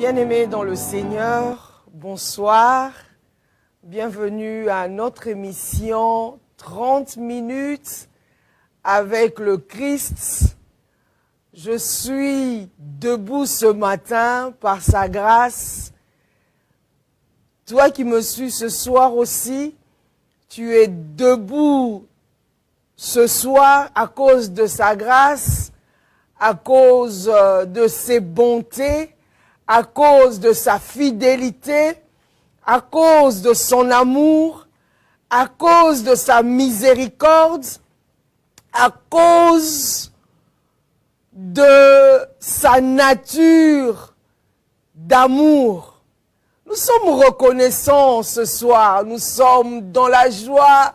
Bien-aimés dans le Seigneur, bonsoir. Bienvenue à notre émission 30 minutes avec le Christ. Je suis debout ce matin par sa grâce. Toi qui me suis ce soir aussi, tu es debout ce soir à cause de sa grâce, à cause de ses bontés, à cause de sa fidélité, à cause de son amour, à cause de sa miséricorde, à cause de sa nature d'amour. Nous sommes reconnaissants ce soir, nous sommes dans la joie,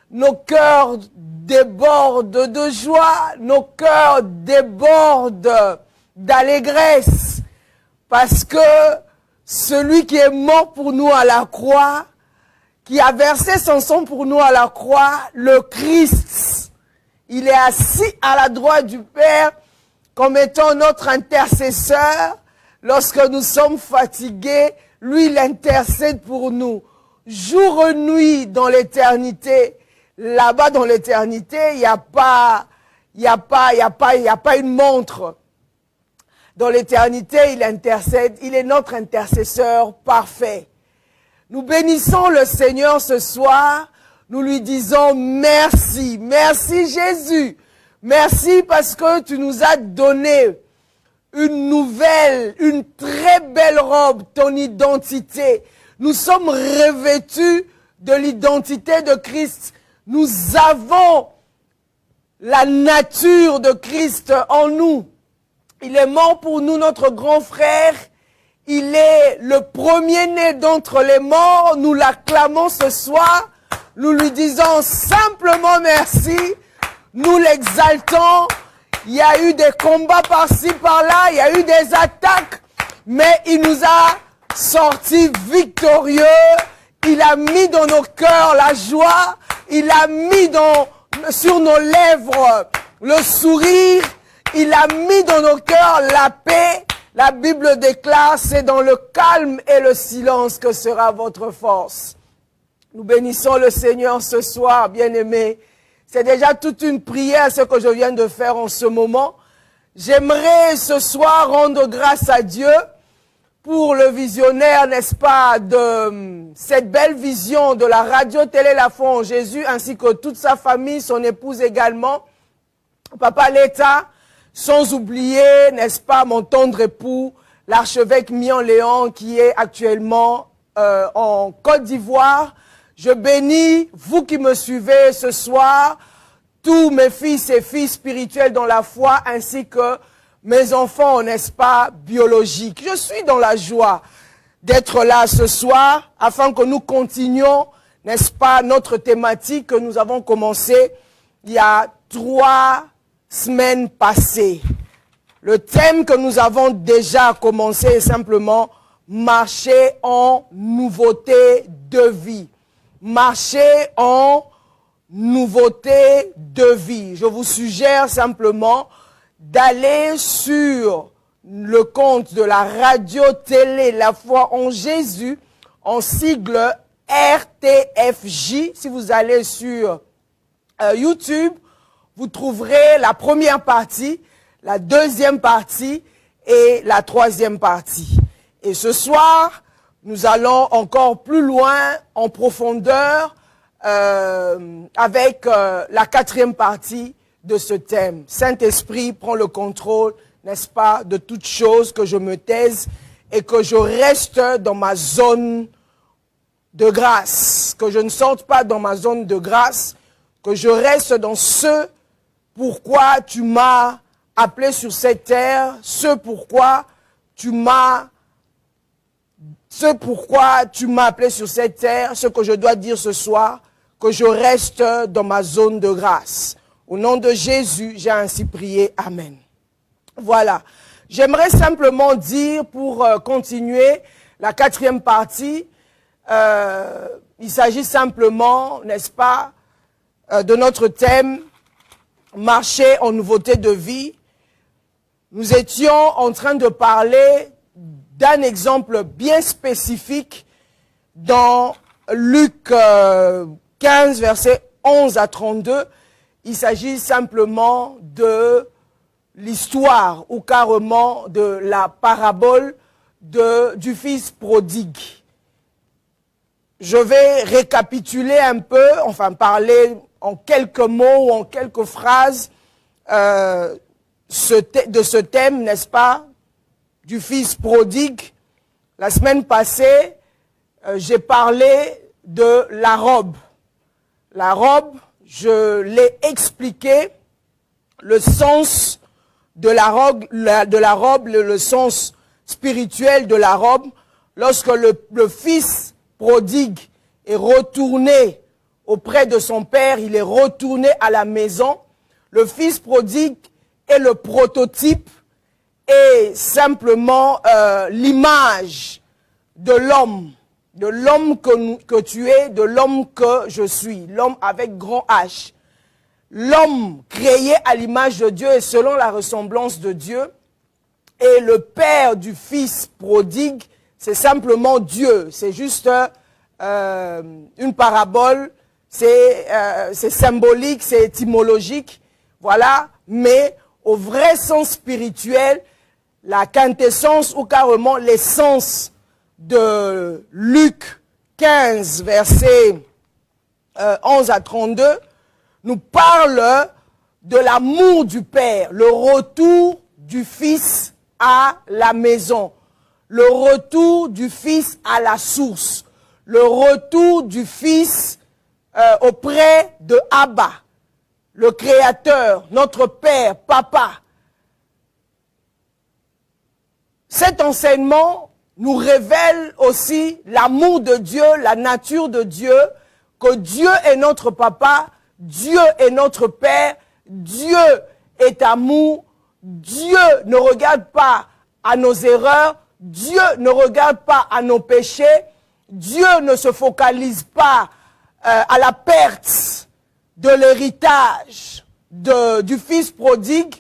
nos cœurs débordent de joie, nos cœurs débordent d'allégresse. Parce que celui qui est mort pour nous à la croix, qui a versé son sang pour nous à la croix, le Christ, il est assis à la droite du Père comme étant notre intercesseur. Lorsque nous sommes fatigués, lui, il intercède pour nous. Jour et nuit dans l'éternité, là-bas dans l'éternité, il n'y a pas une montre. Dans l'éternité, il intercède, il est notre intercesseur parfait. Nous bénissons le Seigneur ce soir, nous lui disons merci, merci Jésus, merci parce que tu nous as donné une nouvelle, une très belle robe, ton identité. Nous sommes revêtus de l'identité de Christ, nous avons la nature de Christ en nous. Il est mort pour nous, notre grand frère. Il est le premier-né d'entre les morts. Nous l'acclamons ce soir. Nous lui disons simplement merci. Nous l'exaltons. Il y a eu des combats par-ci, par-là. Il y a eu des attaques. Mais il nous a sortis victorieux. Il a mis dans nos cœurs la joie. Il a mis sur nos lèvres le sourire. Il a mis dans nos cœurs la paix. La Bible déclare, c'est dans le calme et le silence que sera votre force. Nous bénissons le Seigneur ce soir, bien-aimés. C'est déjà toute une prière ce que je viens de faire en ce moment. J'aimerais ce soir rendre grâce à Dieu pour le visionnaire, n'est-ce pas, de cette belle vision de la radio-télé La Foi en Jésus, ainsi que toute sa famille, son épouse également, Papa l'État. Sans oublier, n'est-ce pas, mon tendre époux, l'archevêque Mian-Léon, qui est actuellement en Côte d'Ivoire. Je bénis vous qui me suivez ce soir, tous mes fils et filles spirituels dans la foi, ainsi que mes enfants, n'est-ce pas, biologiques. Je suis dans la joie d'être là ce soir, afin que nous continuions, n'est-ce pas, notre thématique que nous avons commencé il y a 3 semaines passées. Le thème que nous avons déjà commencé est simplement marcher en nouveauté de vie. Marcher en nouveauté de vie. Je vous suggère simplement d'aller sur le compte de la radio-télé La Foi en Jésus, en sigle RTFJ. Si vous allez sur YouTube, vous trouverez la première partie, la deuxième partie et la troisième partie. Et ce soir, nous allons encore plus loin, en profondeur, avec la 4e partie de ce thème. Saint-Esprit prend le contrôle, n'est-ce pas, de toute chose, que je me taise et que je reste dans ma zone de grâce, que je ne sorte pas dans ma zone de grâce, que je reste dans ce pourquoi tu m'as appelé sur cette terre, ce pourquoi tu m'as appelé sur cette terre, ce que je dois dire ce soir, que je reste dans ma zone de grâce. Au nom de Jésus, j'ai ainsi prié. Amen. Voilà. J'aimerais simplement dire, pour continuer la 4e partie, il s'agit simplement, n'est-ce pas, de notre thème, marcher en nouveauté de vie. Nous étions en train de parler d'un exemple bien spécifique dans Luc 15, versets 11 à 32. Il s'agit simplement de l'histoire ou carrément de la parabole du fils prodigue. Je vais récapituler un peu, enfin parler en quelques mots ou en quelques phrases de ce thème, n'est-ce pas, du fils prodigue. La semaine passée, j'ai parlé de la robe. La robe, je l'ai expliqué, le sens de la robe, le sens spirituel de la robe, lorsque le fils prodigue est retourné auprès de son père, il est retourné à la maison. Le fils prodigue est le prototype et simplement l'image de l'homme que tu es, de l'homme que je suis, l'homme avec grand H. L'homme créé à l'image de Dieu et selon la ressemblance de Dieu. Et le père du fils prodigue, c'est simplement Dieu. C'est juste une parabole, c'est symbolique, c'est étymologique. Voilà, mais au vrai sens spirituel, la quintessence ou carrément l'essence de Luc 15, versets 11 à 32, nous parle de l'amour du Père, le retour du Fils à la maison, le retour du Fils à la source, le retour du Fils auprès de Abba, le Créateur, notre Père, Papa. Cet enseignement nous révèle aussi l'amour de Dieu, la nature de Dieu, que Dieu est notre Papa, Dieu est notre Père, Dieu est amour, Dieu ne regarde pas à nos erreurs, Dieu ne regarde pas à nos péchés, Dieu ne se focalise pas à la perte de l'héritage du fils prodigue.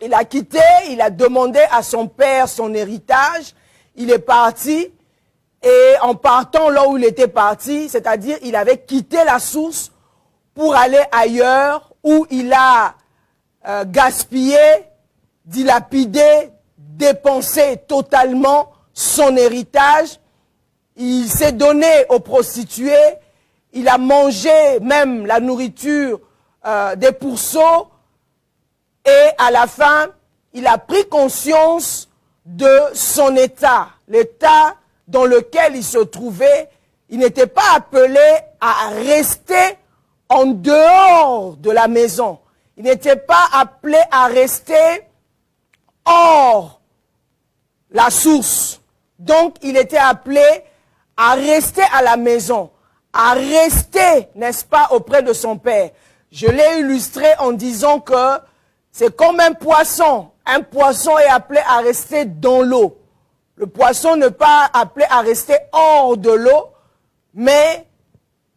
Il a quitté, il a demandé à son père son héritage, il est parti et en partant là où il était parti, c'est-à-dire il avait quitté la source pour aller ailleurs où il a gaspillé, dilapidé, dépensé totalement son héritage. Il s'est donné aux prostituées, il a mangé même la nourriture des pourceaux et à la fin, il a pris conscience de son état, l'état dans lequel il se trouvait. Il n'était pas appelé à rester en dehors de la maison. Il n'était pas appelé à rester hors la source. Donc, il était appelé à rester à la maison, à rester, n'est-ce pas, auprès de son père. Je l'ai illustré en disant que c'est comme un poisson. Un poisson est appelé à rester dans l'eau. Le poisson n'est pas appelé à rester hors de l'eau, mais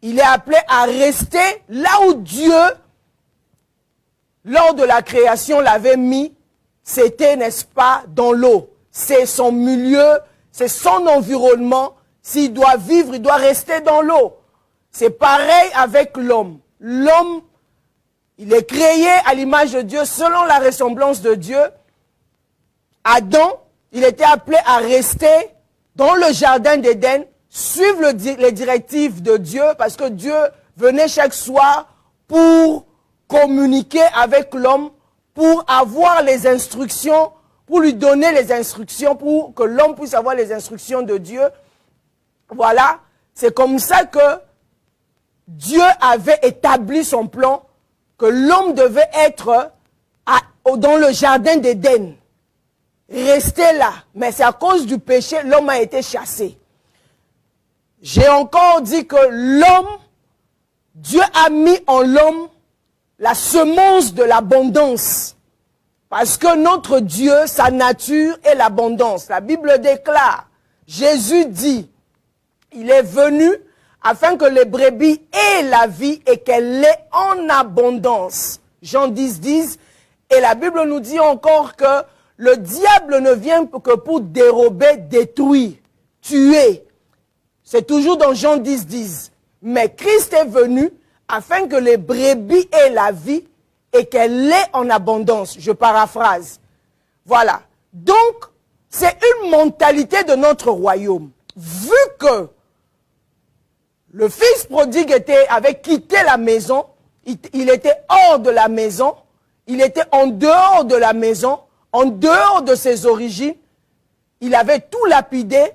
il est appelé à rester là où Dieu, lors de la création, l'avait mis. C'était, n'est-ce pas, dans l'eau. C'est son milieu, c'est son environnement. S'il doit vivre, il doit rester dans l'eau. C'est pareil avec l'homme. L'homme, il est créé à l'image de Dieu, selon la ressemblance de Dieu. Adam, il était appelé à rester dans le jardin d'Éden, suivre les directives de Dieu, parce que Dieu venait chaque soir pour communiquer avec l'homme, pour avoir les instructions, pour lui donner les instructions, pour que l'homme puisse avoir les instructions de Dieu. Voilà, c'est comme ça que Dieu avait établi son plan, que l'homme devait être dans le jardin d'Éden. Rester là. Mais c'est à cause du péché, l'homme a été chassé. J'ai encore dit que l'homme, Dieu a mis en l'homme la semence de l'abondance. Parce que notre Dieu, sa nature est l'abondance. La Bible déclare, Jésus dit, il est venu afin que les brebis aient la vie et qu'elle l'ait en abondance. Jean 10, 10. Et la Bible nous dit encore que le diable ne vient que pour dérober, détruire, tuer. C'est toujours dans Jean 10, 10. Mais Christ est venu afin que les brebis aient la vie et qu'elle l'ait en abondance. Je paraphrase. Voilà. Donc, c'est une mentalité de notre royaume. Vu que le fils prodigue avait quitté la maison, il était hors de la maison, il était en dehors de la maison, en dehors de ses origines, il avait tout lapidé,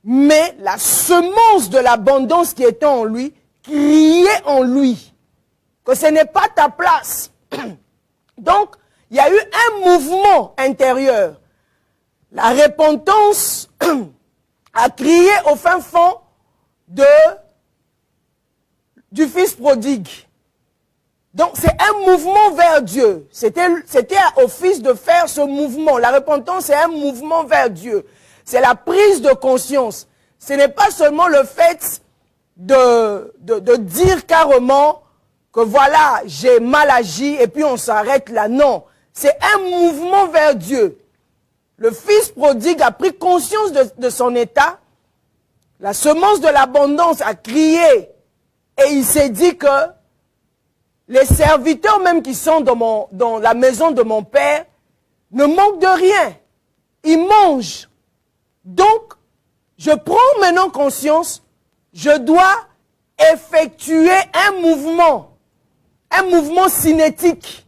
mais la semence de l'abondance qui était en lui, criait en lui, que ce n'est pas ta place. Donc, il y a eu un mouvement intérieur. La repentance a crié au fin fond du fils prodigue. Donc, c'est un mouvement vers Dieu. C'était au fils de faire ce mouvement. La repentance, c'est un mouvement vers Dieu. C'est la prise de conscience. Ce n'est pas seulement le fait de dire carrément que voilà, j'ai mal agi et puis on s'arrête là. Non, c'est un mouvement vers Dieu. Le fils prodigue a pris conscience de son état. La semence de l'abondance a crié et il s'est dit que les serviteurs même qui sont dans la maison de mon père ne manquent de rien. Ils mangent. Donc, je prends maintenant conscience, je dois effectuer un mouvement cinétique.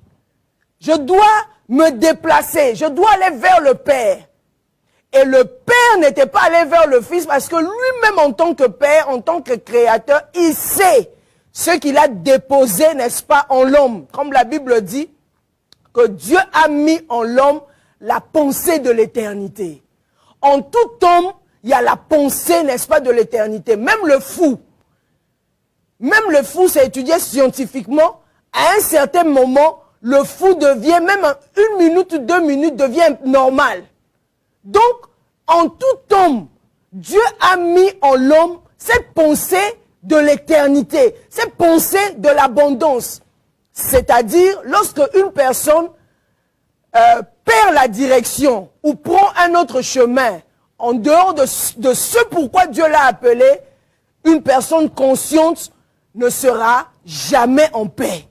Je dois me déplacer, je dois aller vers le Père. Et le Père n'était pas allé vers le Fils parce que lui-même en tant que Père, en tant que Créateur, il sait ce qu'il a déposé, n'est-ce pas, en l'homme. Comme la Bible dit, que Dieu a mis en l'homme la pensée de l'éternité. En tout homme, il y a la pensée, n'est-ce pas, de l'éternité. Même le fou, c'est étudié scientifiquement, à un certain moment, le fou devient, même 1 minute, 2 minutes, devient normal. Donc, en tout homme, Dieu a mis en l'homme cette pensée de l'éternité, cette pensée de l'abondance. C'est-à-dire, lorsque une personne perd la direction ou prend un autre chemin, en dehors de ce pourquoi Dieu l'a appelé, une personne consciente ne sera jamais en paix.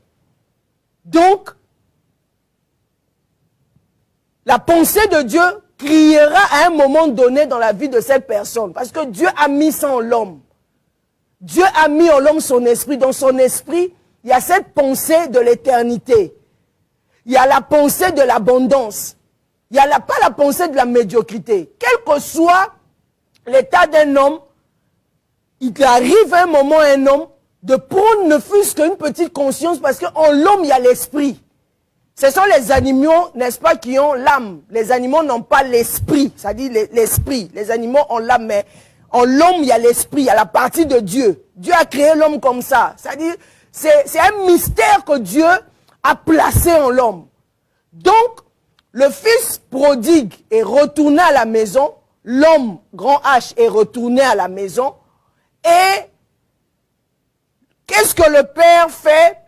Donc, la pensée de Dieu criera à un moment donné dans la vie de cette personne. Parce que Dieu a mis ça en l'homme. Dieu a mis en l'homme son esprit. Dans son esprit, il y a cette pensée de l'éternité. Il y a la pensée de l'abondance. Il n'y a pas la pensée de la médiocrité. Quel que soit l'état d'un homme, il arrive un moment à un homme de prendre ne fût-ce qu'une petite conscience parce qu'en l'homme, il y a l'esprit. Ce sont les animaux, n'est-ce pas, qui ont l'âme. Les animaux n'ont pas l'esprit, c'est-à-dire l'esprit. Les animaux ont l'âme, mais en l'homme, il y a l'esprit, il y a la partie de Dieu. Dieu a créé l'homme comme ça. C'est-à-dire, c'est un mystère que Dieu a placé en l'homme. Donc, le fils prodigue est retourné à la maison, l'homme, grand H, est retourné à la maison, et qu'est-ce que le père fait?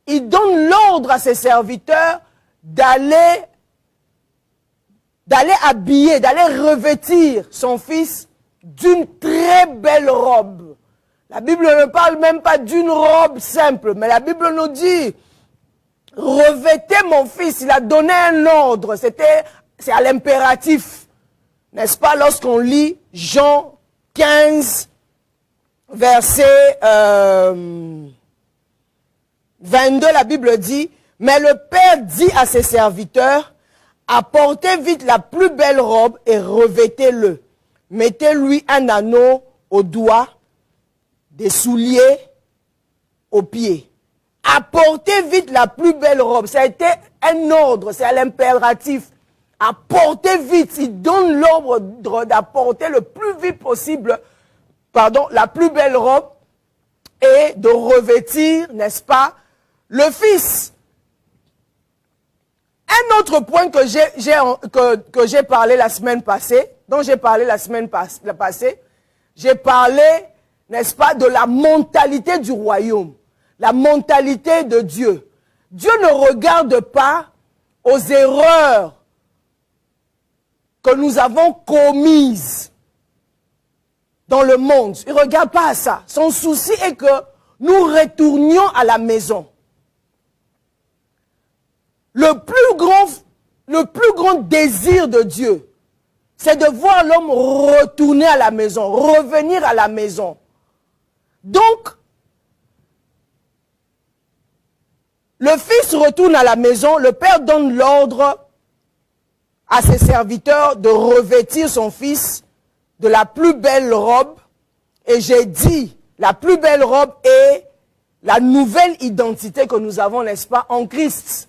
Il donne l'ordre à ses serviteurs d'aller habiller, d'aller revêtir son fils d'une très belle robe. La Bible ne parle même pas d'une robe simple, mais la Bible nous dit, revêtez mon fils. Il a donné un ordre, c'est à l'impératif. N'est-ce pas, lorsqu'on lit Jean 15, verset 22, la Bible dit, mais le Père dit à ses serviteurs, apportez vite la plus belle robe et revêtez-le. Mettez-lui un anneau au doigt, des souliers aux pieds. Apportez vite la plus belle robe. Ça a été un ordre, c'est à l'impératif. Apportez vite. Il donne l'ordre d'apporter le plus vite possible, la plus belle robe et de revêtir, n'est-ce pas, le fils. Un autre point que j'ai parlé la semaine passée, dont j'ai parlé la semaine passée, j'ai parlé, n'est-ce pas, de la mentalité du royaume, la mentalité de Dieu. Dieu ne regarde pas aux erreurs que nous avons commises dans le monde. Il ne regarde pas à ça. Son souci est que nous retournions à la maison. Le plus grand désir de Dieu, c'est de voir l'homme retourner à la maison, revenir à la maison. Donc, le fils retourne à la maison, le père donne l'ordre à ses serviteurs de revêtir son fils de la plus belle robe. Et j'ai dit, la plus belle robe est la nouvelle identité que nous avons, n'est-ce pas, en Christ.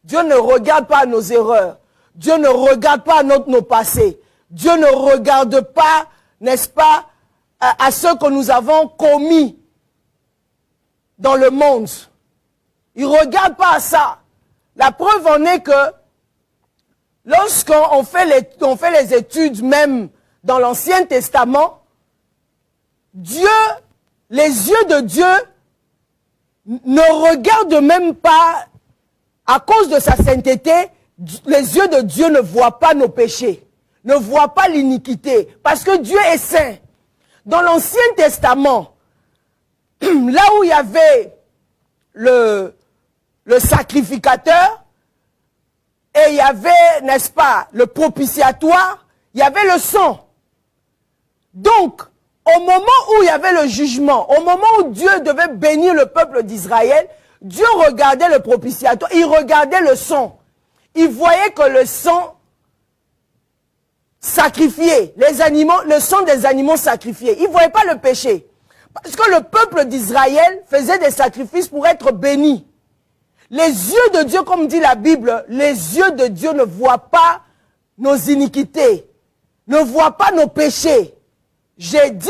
Dieu ne regarde pas nos erreurs. Dieu ne regarde pas nos passés. Dieu ne regarde pas, n'est-ce pas, à ce que nous avons commis dans le monde. Il ne regarde pas à ça. La preuve en est que lorsqu'on fait les études même dans l'Ancien Testament, Dieu, les yeux de Dieu ne regardent même pas, à cause de sa sainteté, les yeux de Dieu ne voient pas nos péchés, ne voient pas l'iniquité, parce que Dieu est saint. Dans l'Ancien Testament, là où il y avait le sacrificateur, et il y avait, n'est-ce pas, le propitiatoire, il y avait le sang. Donc, au moment où il y avait le jugement, au moment où Dieu devait bénir le peuple d'Israël, Dieu regardait le propitiatoire, il regardait le sang. Il voyait que le sang sacrifié, les animaux, le sang des animaux sacrifiés, il ne voyait pas le péché. Parce que le peuple d'Israël faisait des sacrifices pour être béni. Les yeux de Dieu, comme dit la Bible, les yeux de Dieu ne voient pas nos iniquités, ne voient pas nos péchés. J'ai dit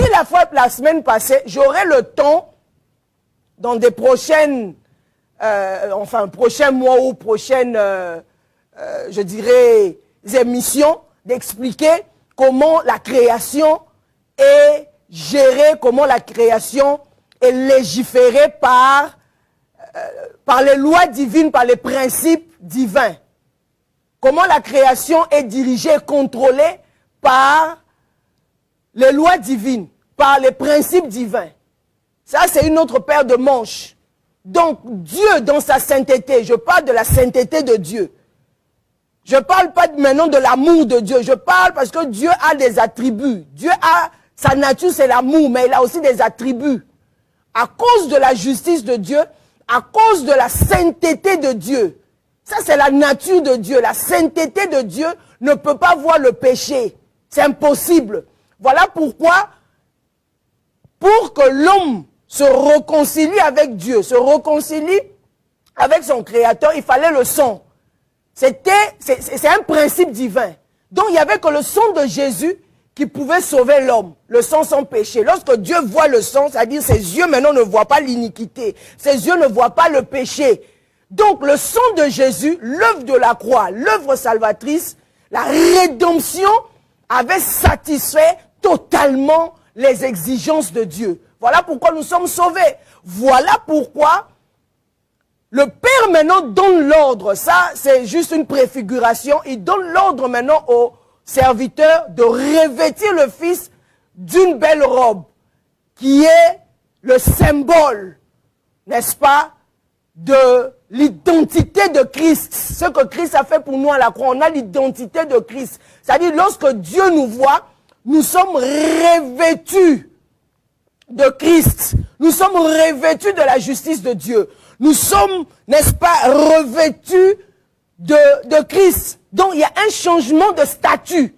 la semaine passée, j'aurai le temps, dans des prochains mois ou prochaines, je dirais, émissions, d'expliquer comment la création est gérée, comment la création est légiférée par les lois divines, par les principes divins. Comment la création est dirigée, contrôlée par les lois divines, par les principes divins. Ça, c'est une autre paire de manches. Donc, Dieu, dans sa sainteté, je parle de la sainteté de Dieu. Je ne parle pas maintenant de l'amour de Dieu. Je parle parce que Dieu a des attributs. Dieu a, sa nature, c'est l'amour, mais il a aussi des attributs. À cause de la justice de Dieu, à cause de la sainteté de Dieu. Ça, c'est la nature de Dieu. La sainteté de Dieu ne peut pas voir le péché. C'est impossible. Voilà pourquoi, pour que l'homme se réconcilie avec Dieu, se réconcilie avec son Créateur, il fallait le sang. C'est un principe divin. Donc, il n'y avait que le sang de Jésus qui pouvait sauver l'homme, le sang sans péché. Lorsque Dieu voit le sang, c'est-à-dire ses yeux maintenant ne voient pas l'iniquité, ses yeux ne voient pas le péché. Donc, le sang de Jésus, l'œuvre de la croix, l'œuvre salvatrice, la rédemption avait satisfait totalement les exigences de Dieu. Voilà pourquoi nous sommes sauvés. Voilà pourquoi le Père maintenant donne l'ordre. Ça, c'est juste une préfiguration. Il donne l'ordre maintenant aux serviteurs de revêtir le Fils d'une belle robe qui est le symbole, n'est-ce pas, de l'identité de Christ. Ce que Christ a fait pour nous à la croix, on a l'identité de Christ. C'est-à-dire, lorsque Dieu nous voit, nous sommes revêtus de Christ. Nous sommes revêtus de la justice de Dieu. Nous sommes, n'est-ce pas, revêtus de Christ. Donc, il y a un changement de statut.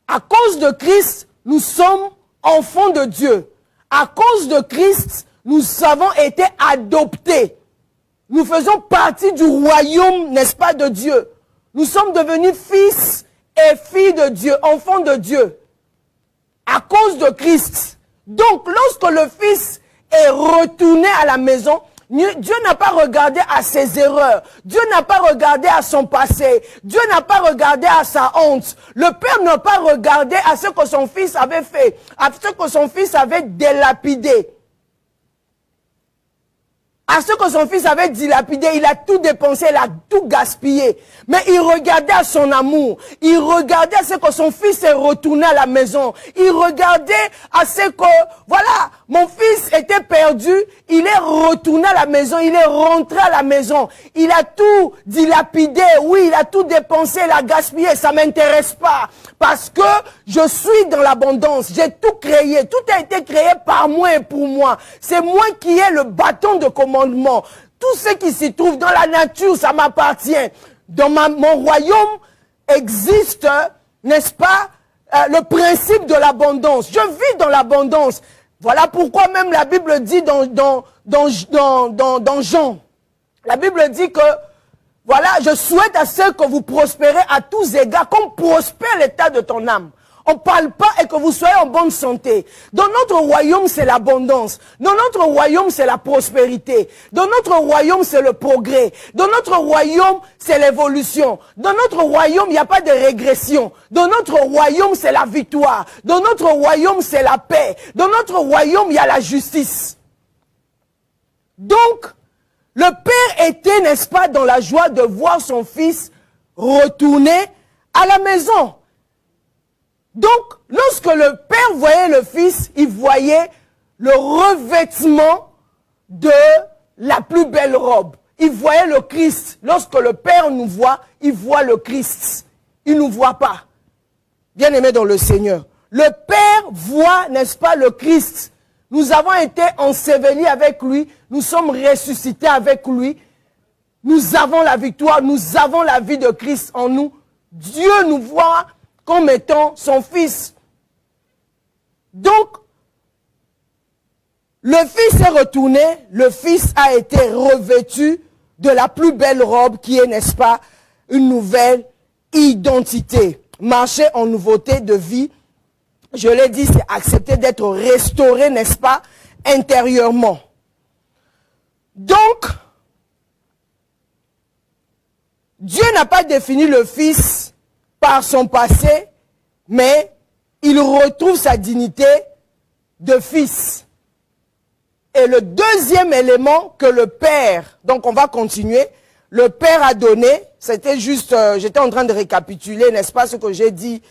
À cause de Christ, nous sommes enfants de Dieu. À cause de Christ, nous avons été adoptés. Nous faisons partie du royaume, n'est-ce pas, de Dieu. Nous sommes devenus fils et filles de Dieu, enfants de Dieu. À cause de Christ. Donc, lorsque le Fils est retourné à la maison, Dieu n'a pas regardé à ses erreurs. Dieu n'a pas regardé à son passé. Dieu n'a pas regardé à sa honte. Le Père n'a pas regardé à ce que son Fils avait fait, à ce que son Fils avait délapidé. à ce que son fils avait dilapidé, il a tout dépensé, il a tout gaspillé. Mais il regardait à son amour, il regardait à ce que son fils est retourné à la maison, il regardait à ce que, voilà, mon fils était perdu, il est retourné à la maison, il est rentré à la maison, il a tout dilapidé, oui, il a tout dépensé, il a gaspillé, ça m'intéresse pas, parce que je suis dans l'abondance, j'ai tout créé, tout a été créé par moi et pour moi, c'est moi qui ai le bâton de commandement. Tout ce qui s'y trouve dans la nature, ça m'appartient. Dans mon royaume existe, n'est-ce pas, le principe de l'abondance. Je vis dans l'abondance. Voilà pourquoi même la Bible dit dans Jean, la Bible dit que, voilà, je souhaite à ce que vous prospérez à tous égards, comme prospère l'état de ton âme. On ne parle pas et que vous soyez en bonne santé. Dans notre royaume, c'est l'abondance. Dans notre royaume, c'est la prospérité. Dans notre royaume, c'est le progrès. Dans notre royaume, c'est l'évolution. Dans notre royaume, il n'y a pas de régression. Dans notre royaume, c'est la victoire. Dans notre royaume, c'est la paix. Dans notre royaume, il y a la justice. Donc, le père était, n'est-ce pas, dans la joie de voir son fils retourner à la maison. Donc, lorsque le père voyait le fils, il voyait le revêtement de la plus belle robe. Il voyait le Christ. Lorsque le père nous voit, il voit le Christ. Il ne nous voit pas. Bien-aimés dans le Seigneur. Le père voit, n'est-ce pas, le Christ. Nous avons été ensevelis avec lui. Nous sommes ressuscités avec lui. Nous avons la victoire. Nous avons la vie de Christ en nous. Dieu nous voit comme étant son fils. Donc, le fils est retourné, le fils a été revêtu de la plus belle robe qui est, n'est-ce pas, une nouvelle identité. Marcher en nouveauté de vie, je l'ai dit, c'est accepter d'être restauré, n'est-ce pas, intérieurement. Donc, Dieu n'a pas défini le fils par son passé, mais il retrouve sa dignité de fils. Et le deuxième élément que le Père, donc on va continuer, le Père a donné, c'était juste, j'étais en train de récapituler, n'est-ce pas, ce que j'ai dit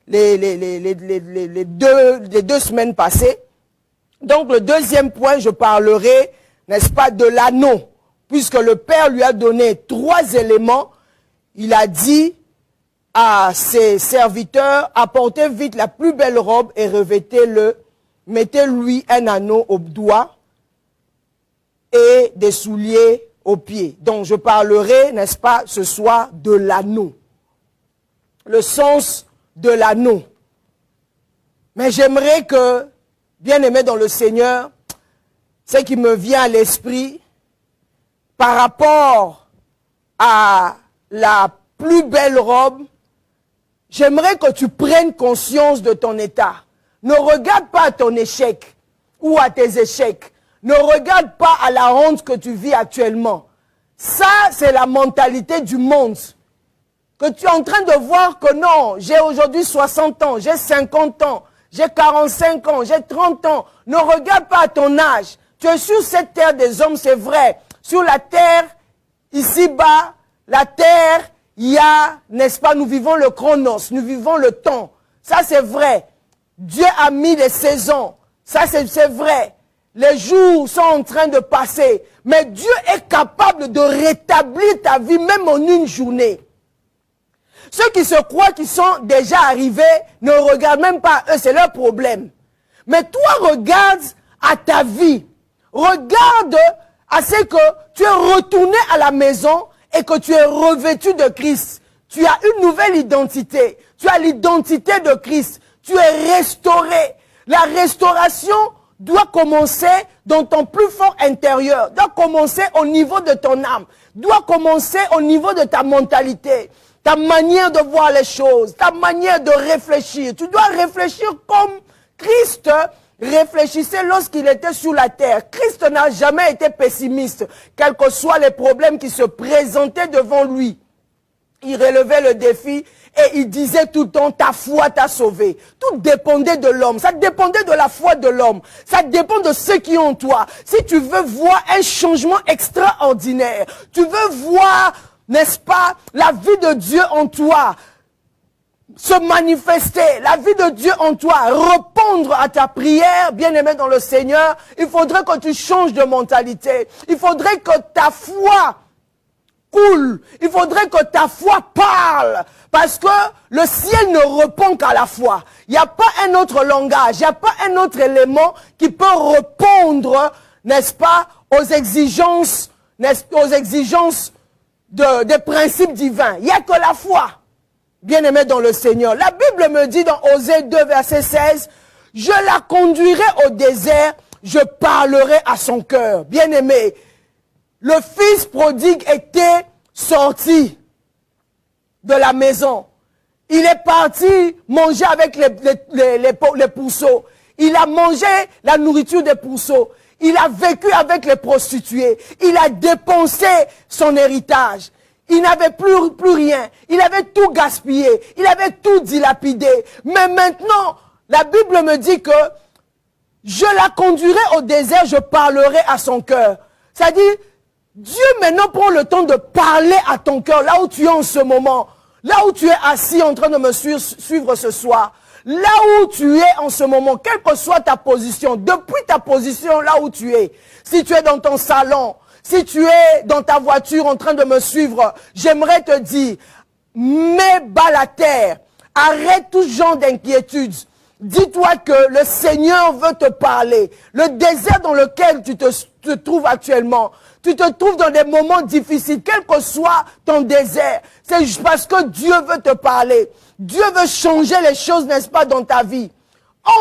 les deux semaines passées. Donc le deuxième point, je parlerai, n'est-ce pas, de l'anneau, puisque le Père lui a donné 3 éléments. Il a dit à ses serviteurs, apportez vite la plus belle robe et revêtez-le, mettez-lui un anneau au doigt et des souliers aux pieds. Donc je parlerai, n'est-ce pas, ce soir de l'anneau. Le sens de l'anneau. Mais j'aimerais que, bien-aimé dans le Seigneur, ce qui me vient à l'esprit, par rapport à la plus belle robe, j'aimerais que tu prennes conscience de ton état. Ne regarde pas à ton échec ou à tes échecs. Ne regarde pas à la honte que tu vis actuellement. Ça, c'est la mentalité du monde. Que tu es en train de voir que non, j'ai aujourd'hui 60 ans, j'ai 50 ans, j'ai 45 ans, j'ai 30 ans. Ne regarde pas à ton âge. Tu es sur cette terre des hommes, c'est vrai. Sur la terre, ici-bas, la terre, il y a, n'est-ce pas, nous vivons le chronos, nous vivons le temps. Ça, c'est vrai. Dieu a mis les saisons. Ça, c'est vrai. Les jours sont en train de passer. Mais Dieu est capable de rétablir ta vie, même en une journée. Ceux qui se croient qu'ils sont déjà arrivés ne regardent même pas eux, c'est leur problème. Mais toi, regarde à ta vie. Regarde à ce que tu es retourné à la maison et que tu es revêtu de Christ. Tu as une nouvelle identité. Tu as l'identité de Christ. Tu es restauré. La restauration doit commencer dans ton plus fort intérieur. Doit commencer au niveau de ton âme. Doit commencer au niveau de ta mentalité. Ta manière de voir les choses. Ta manière de réfléchir. Tu dois réfléchir comme Christ réfléchissait lorsqu'il était sur la terre. Christ n'a jamais été pessimiste, quels que soient les problèmes qui se présentaient devant lui. Il relevait le défi Et il disait tout le temps, ta foi t'a sauvé. Tout dépendait de l'homme. Ça dépendait de la foi de l'homme. Ça dépend de ceux qui ont en toi. Si tu veux voir un changement extraordinaire, tu veux voir, n'est-ce pas, la vie de Dieu en toi se manifester, la vie de Dieu en toi, répondre à ta prière, bien-aimé dans le Seigneur, il faudrait que tu changes de mentalité. Il faudrait que ta foi coule. Il faudrait que ta foi parle. Parce que le ciel ne répond qu'à la foi. Il n'y a pas un autre langage, il n'y a pas un autre élément qui peut répondre, n'est-ce pas, aux exigences des principes divins. Il n'y a que la foi. Bien-aimé dans le Seigneur. La Bible me dit dans Osée 2, verset 16, « Je la conduirai au désert, je parlerai à son cœur. » Bien-aimé, le fils prodigue était sorti de la maison. Il est parti manger avec les pourceaux. Il a mangé la nourriture des pourceaux. Il a vécu avec les prostituées. Il a dépensé son héritage. Il n'avait plus rien. Il avait tout gaspillé. Il avait tout dilapidé. Mais maintenant, la Bible me dit que je la conduirai au désert, je parlerai à son cœur. C'est-à-dire, Dieu maintenant prend le temps de parler à ton cœur, là où tu es en ce moment. Là où tu es assis en train de me suivre ce soir. Là où tu es en ce moment, quelle que soit ta position, depuis ta position là où tu es. Si tu es dans ton salon, si tu es dans ta voiture en train de me suivre, j'aimerais te dire, mets bas la terre, arrête tout genre d'inquiétude. Dis-toi que le Seigneur veut te parler. Le désert dans lequel tu te trouves actuellement, tu te trouves dans des moments difficiles, quel que soit ton désert, c'est parce que Dieu veut te parler. Dieu veut changer les choses, n'est-ce pas, dans ta vie.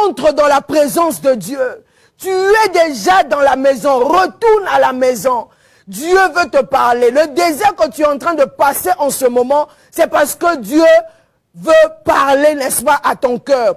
Entre dans la présence de Dieu. Tu es déjà dans la maison, retourne à la maison. Dieu veut te parler. Le désert que tu es en train de passer en ce moment, c'est parce que Dieu veut parler, n'est-ce pas, à ton cœur.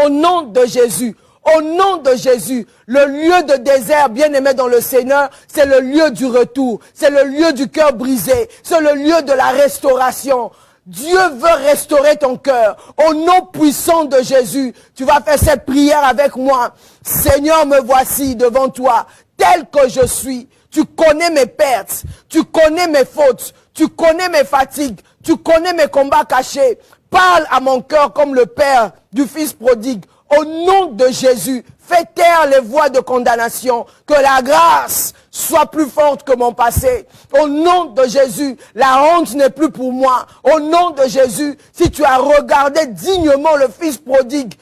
Au nom de Jésus, au nom de Jésus, le lieu de désert, bien-aimé dans le Seigneur, c'est le lieu du retour, c'est le lieu du cœur brisé, c'est le lieu de la restauration. Dieu veut restaurer ton cœur. Au nom puissant de Jésus, tu vas faire cette prière avec moi. Seigneur, me voici devant toi, tel que je suis. Tu connais mes pertes, tu connais mes fautes, tu connais mes fatigues, tu connais mes combats cachés. Parle à mon cœur comme le Père du Fils prodigue. Au nom de Jésus, fais taire les voix de condamnation. Que la grâce soit plus forte que mon passé. Au nom de Jésus, la honte n'est plus pour moi. Au nom de Jésus, si tu as regardé dignement le Fils prodigue,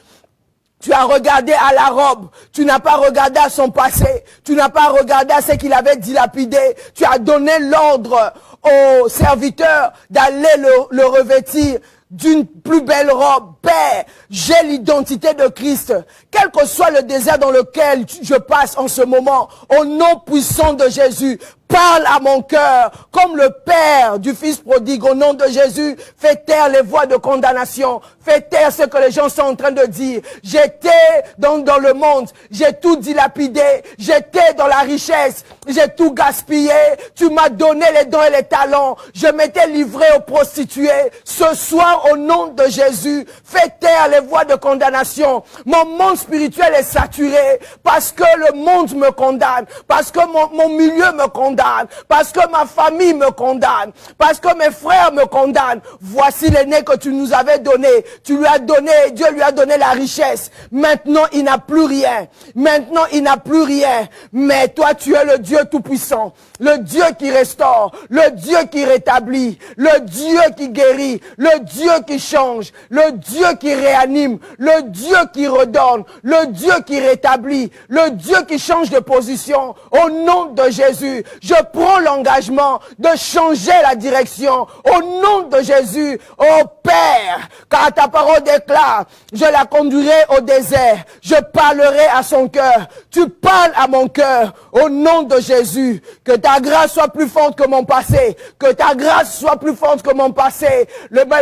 tu as regardé à la robe, tu n'as pas regardé à son passé, tu n'as pas regardé à ce qu'il avait dilapidé, tu as donné l'ordre au serviteur d'aller le revêtir d'une plus belle robe. Père, j'ai l'identité de Christ. Quel que soit le désert dans lequel je passe en ce moment, au nom puissant de Jésus, parle à mon cœur, comme le Père du Fils prodigue. Au nom de Jésus, fais taire les voix de condamnation. Fais taire ce que les gens sont en train de dire. J'étais dans le monde, j'ai tout dilapidé. J'étais dans la richesse, j'ai tout gaspillé. Tu m'as donné les dons et les talents. Je m'étais livré aux prostituées. Ce soir, au nom de Jésus, fais taire les voix de condamnation. Mon monde spirituel est saturé parce que le monde me condamne, parce que mon milieu me condamne, parce que ma famille me condamne, parce que mes frères me condamnent. Voici l'aîné que tu nous avais donné. Tu lui as donné, Dieu lui a donné la richesse. Maintenant, il n'a plus rien. Maintenant, il n'a plus rien. Mais toi, tu es le Dieu tout-puissant, le Dieu qui restaure, le Dieu qui rétablit, le Dieu qui guérit, le Dieu qui change, le Dieu qui réanime, le Dieu qui redonne, le Dieu qui rétablit, le Dieu qui change de position. Au nom de Jésus, je prends l'engagement de changer la direction. Au nom de Jésus, ô Père, car ta parole déclare, je la conduirai au désert, je parlerai à son cœur. Tu parles à mon cœur. Au nom de Jésus, que ta grâce soit plus forte que mon passé, que ta grâce soit plus forte que mon passé.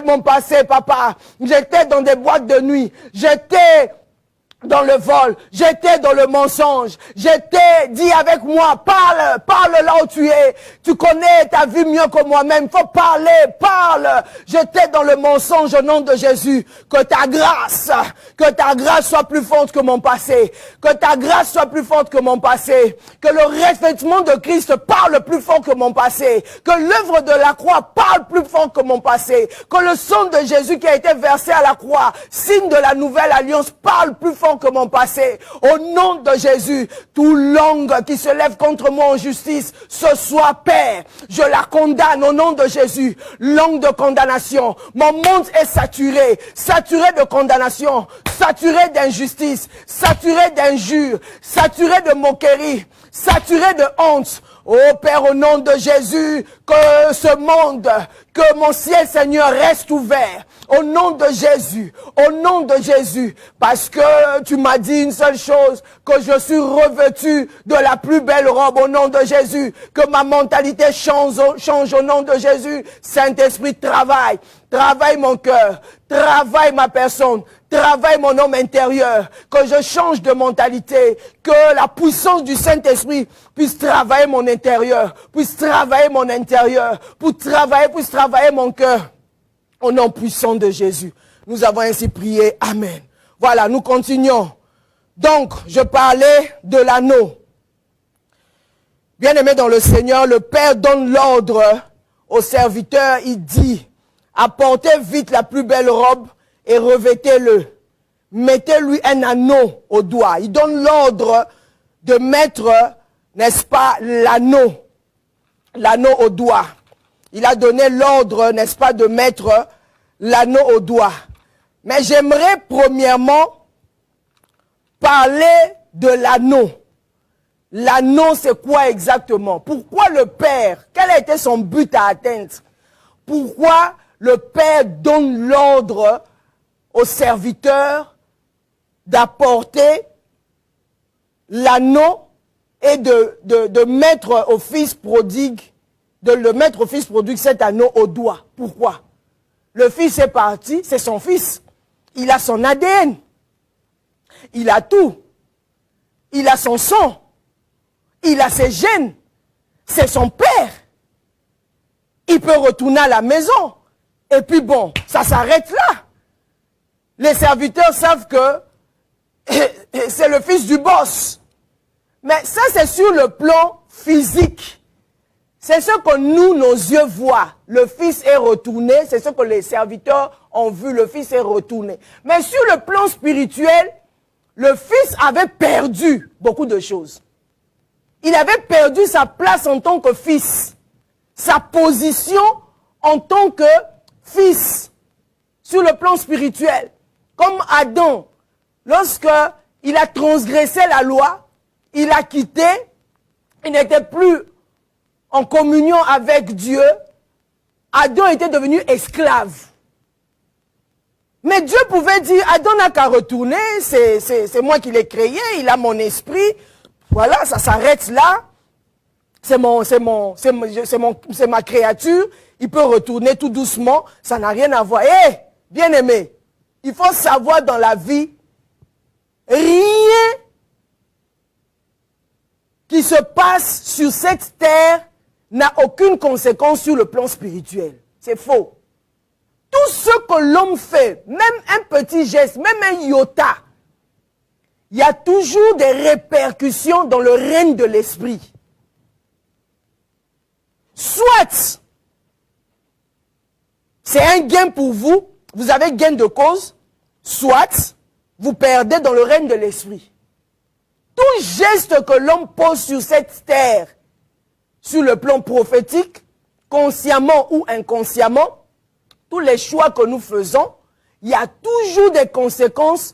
Mon passé, papa, j'étais dans des boîtes de nuit, j'étais dans le vol, j'étais dans le mensonge, j'étais, dis avec moi, parle là où tu es, tu connais ta vie mieux que moi-même, faut parler, parle, j'étais dans le mensonge au nom de Jésus, que ta grâce soit plus forte que mon passé, que ta grâce soit plus forte que mon passé, que le revêtement de Christ parle plus fort que mon passé, que l'œuvre de la croix parle plus fort que mon passé, que le sang de Jésus qui a été versé à la croix, signe de la nouvelle alliance, parle plus fort que mon passé. Au nom de Jésus, toute langue qui se lève contre moi en justice, ce soir, Père, je la condamne au nom de Jésus. Langue de condamnation. Mon monde est saturé de condamnation, saturé d'injustice, saturé d'injures, saturé de moquerie, saturé de honte. Oh Père, au nom de Jésus, que ce monde, que mon ciel Seigneur reste ouvert. Au nom de Jésus, parce que tu m'as dit une seule chose, que je suis revêtu de la plus belle robe au nom de Jésus, que ma mentalité change au nom de Jésus. Saint-Esprit, travaille mon cœur, travaille ma personne, travaille mon homme intérieur, que je change de mentalité, que la puissance du Saint-Esprit puisse travailler mon intérieur, puisse travailler mon cœur. Au nom puissant de Jésus, nous avons ainsi prié. Amen. Voilà, nous continuons. Donc, je parlais de l'anneau. Bien-aimé dans le Seigneur, le Père donne l'ordre au serviteur. Il dit, apportez vite la plus belle robe et revêtez-le. Mettez-lui un anneau au doigt. Il donne l'ordre de mettre, n'est-ce pas, l'anneau au doigt. Il a donné l'ordre, n'est-ce pas, de mettre l'anneau au doigt. Mais j'aimerais premièrement parler de l'anneau. L'anneau, c'est quoi exactement? Pourquoi le Père, quel a été son but à atteindre? Pourquoi le Père donne l'ordre au serviteur d'apporter l'anneau et de mettre au fils prodigue, cet anneau au doigt? Pourquoi? Le fils est parti, c'est son fils. Il a son ADN. Il a tout. Il a son sang. Il a ses gènes. C'est son père. Il peut retourner à la maison. Et puis bon, ça s'arrête là. Les serviteurs savent que c'est le fils du boss. Mais ça, c'est sur le plan physique. C'est ce que nous, nos yeux voient. Le fils est retourné, c'est ce que les serviteurs ont vu, le fils est retourné. Mais sur le plan spirituel, le fils avait perdu beaucoup de choses. Il avait perdu sa place en tant que fils, sa position en tant que fils, sur le plan spirituel. Comme Adam, lorsque il a transgressé la loi, il a quitté, il n'était plus en communion avec Dieu, Adam était devenu esclave. Mais Dieu pouvait dire, Adam n'a qu'à retourner, c'est moi qui l'ai créé, il a mon esprit, voilà, ça s'arrête là, c'est ma créature, il peut retourner tout doucement, ça n'a rien à voir. Hé, bien-aimé, il faut savoir dans la vie, rien qui se passe sur cette terre n'a aucune conséquence sur le plan spirituel. C'est faux. Tout ce que l'homme fait, même un petit geste, même un iota, il y a toujours des répercussions dans le règne de l'esprit. Soit, c'est un gain pour vous, vous avez gain de cause, soit, vous perdez dans le règne de l'esprit. Tout geste que l'homme pose sur cette terre, sur le plan prophétique, consciemment ou inconsciemment, tous les choix que nous faisons, il y a toujours des conséquences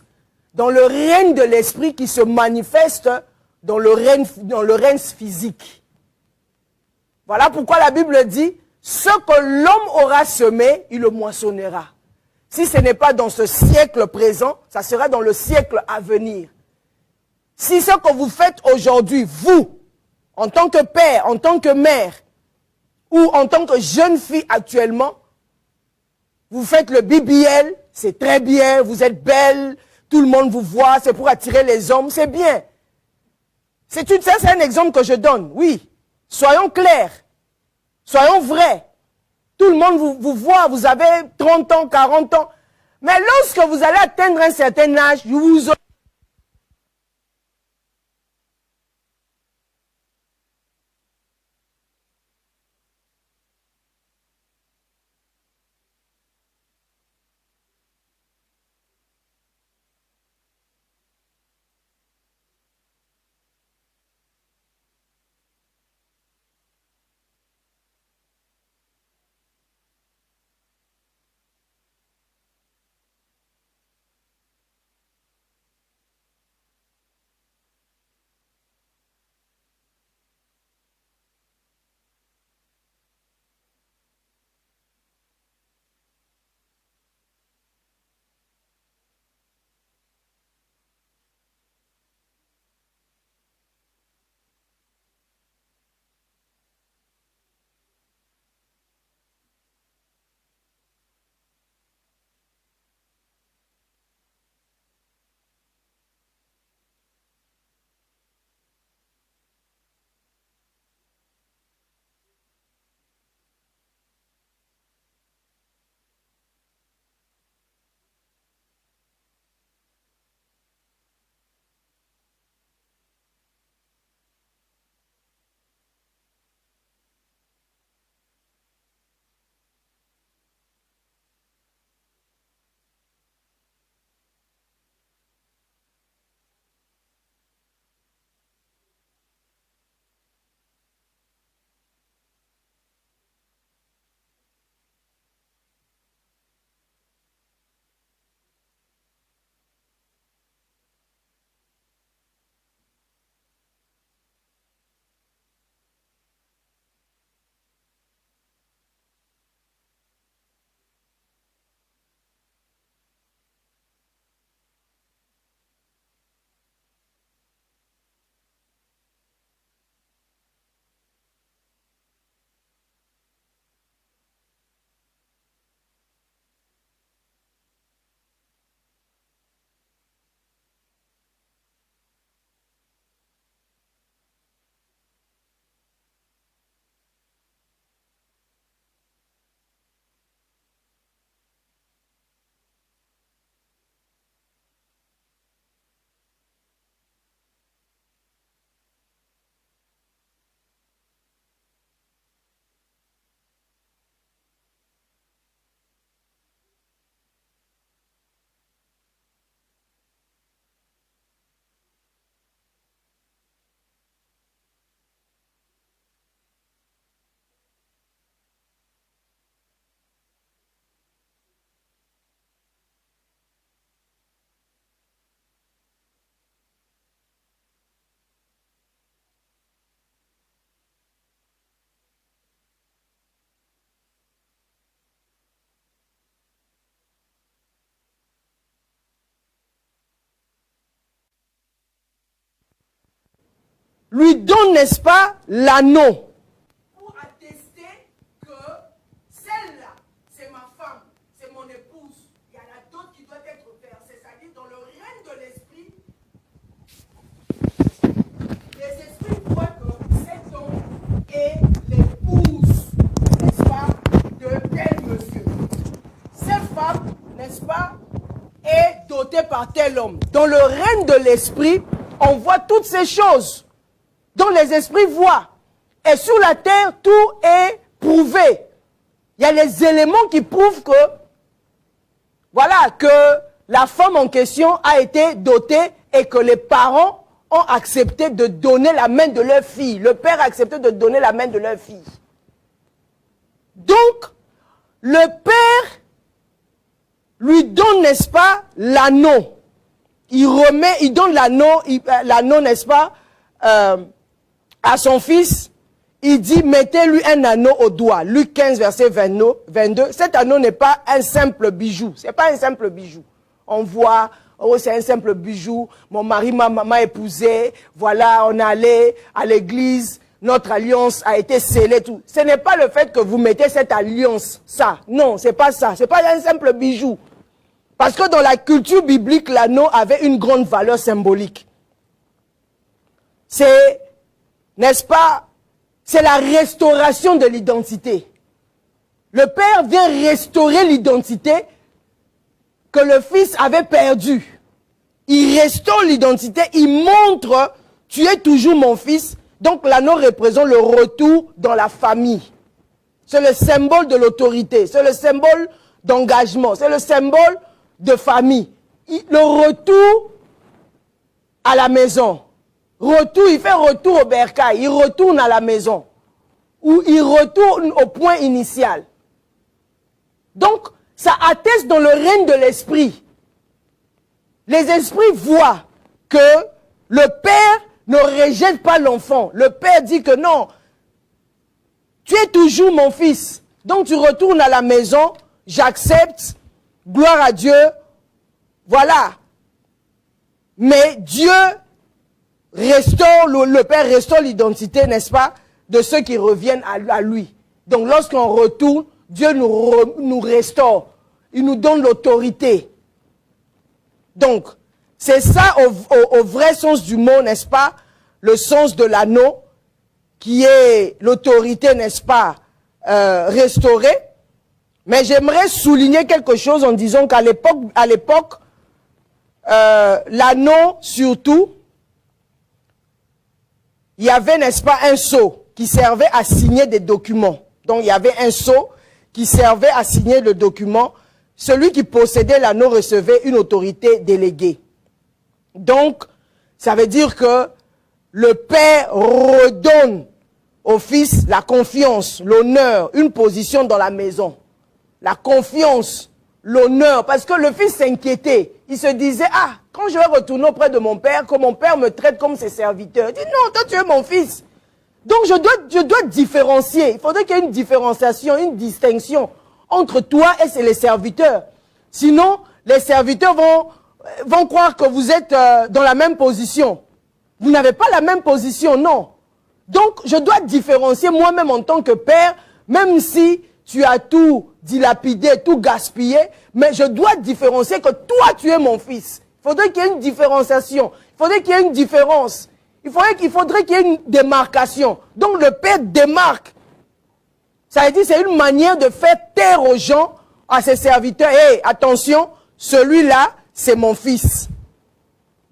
dans le règne de l'esprit qui se manifestent dans le règne physique. Voilà pourquoi la Bible dit, ce que l'homme aura semé, il le moissonnera. Si ce n'est pas dans ce siècle présent, ça sera dans le siècle à venir. Si ce que vous faites aujourd'hui, vous, en tant que père, en tant que mère, ou en tant que jeune fille actuellement, vous faites le BBL, c'est très bien, vous êtes belle, tout le monde vous voit, c'est pour attirer les hommes, c'est bien. C'est un exemple que je donne, oui. Soyons clairs, soyons vrais. Tout le monde vous voit, vous avez 30 ans, 40 ans. Mais lorsque vous allez atteindre un certain âge, vous lui donne, n'est-ce pas, l'anneau. Pour attester que celle-là, c'est ma femme, c'est mon épouse. Il y en a d'autres qui doivent être versées, c'est-à-dire dans le règne de l'esprit. Les esprits voient que cet homme est l'épouse, n'est-ce pas, de tel monsieur. Cette femme, n'est-ce pas, est dotée par tel homme. Dans le règne de l'esprit, on voit toutes ces choses dont les esprits voient. Et sur la terre, tout est prouvé. Il y a les éléments qui prouvent que, voilà, que la femme en question a été dotée et que les parents ont accepté de donner la main de leur fille. Le père a accepté de donner la main de leur fille. Donc, le père lui donne, n'est-ce pas, l'anneau. Il donne l'anneau, n'est-ce pas, à son fils. Il dit, mettez-lui un anneau au doigt. Luc 15, verset 22. Cet anneau n'est pas un simple bijou. Ce n'est pas un simple bijou. On voit, oh, c'est un simple bijou. Mon mari m'a épousé. Voilà, on est allé à l'église. Notre alliance a été scellée. Tout. Ce n'est pas le fait que vous mettez cette alliance, ça. Non, c'est pas ça. C'est pas un simple bijou. Parce que dans la culture biblique, l'anneau avait une grande valeur symbolique. C'est, n'est-ce pas, c'est la restauration de l'identité. Le Père vient restaurer l'identité que le Fils avait perdue. Il restaure l'identité, il montre, tu es toujours mon fils. Donc l'anneau représente le retour dans la famille. C'est le symbole de l'autorité, c'est le symbole d'engagement, c'est le symbole de famille. Le retour à la maison. Retour, il fait retour au bercail, il retourne à la maison. Ou il retourne au point initial. Donc, ça atteste dans le règne de l'esprit. Les esprits voient que le Père ne rejette pas l'enfant. Le Père dit que non, tu es toujours mon fils. Donc tu retournes à la maison, j'accepte, gloire à Dieu, voilà. Mais Dieu restaure, le Père restaure l'identité, n'est-ce pas, de ceux qui reviennent à lui. Donc lorsqu'on retourne, Dieu nous restaure. Il nous donne l'autorité. Donc, c'est ça au vrai sens du mot, n'est-ce pas? Le sens de l'anneau, qui est l'autorité, n'est-ce pas, restaurée. Mais j'aimerais souligner quelque chose en disant qu'à l'époque, l'anneau, surtout, il y avait, n'est-ce pas, un sceau qui servait à signer des documents. Donc, il y avait un sceau qui servait à signer le document. Celui qui possédait l'anneau recevait une autorité déléguée. Donc, ça veut dire que le Père redonne au Fils la confiance, l'honneur, une position dans la maison. La confiance, l'honneur, parce que le Fils s'inquiétait. Il se disait, ah, quand je vais retourner auprès de mon Père, que mon Père me traite comme ses serviteurs. Il dit, non, toi tu es mon Fils. Donc je dois différencier. Il faudrait qu'il y ait une différenciation, une distinction entre toi et les serviteurs. Sinon, les serviteurs vont croire que vous êtes dans la même position. Vous n'avez pas la même position, non. Donc, je dois différencier moi-même en tant que père, même si tu as tout dilapidé, tout gaspillé, mais je dois différencier que toi, tu es mon fils. Il faudrait qu'il y ait une différenciation. Il faudrait qu'il y ait une différence. Il faudrait qu'il y ait une démarcation. Donc, le Père démarque. Ça veut dire c'est une manière de faire taire aux gens, à ses serviteurs. Hey, attention, celui-là, c'est mon fils.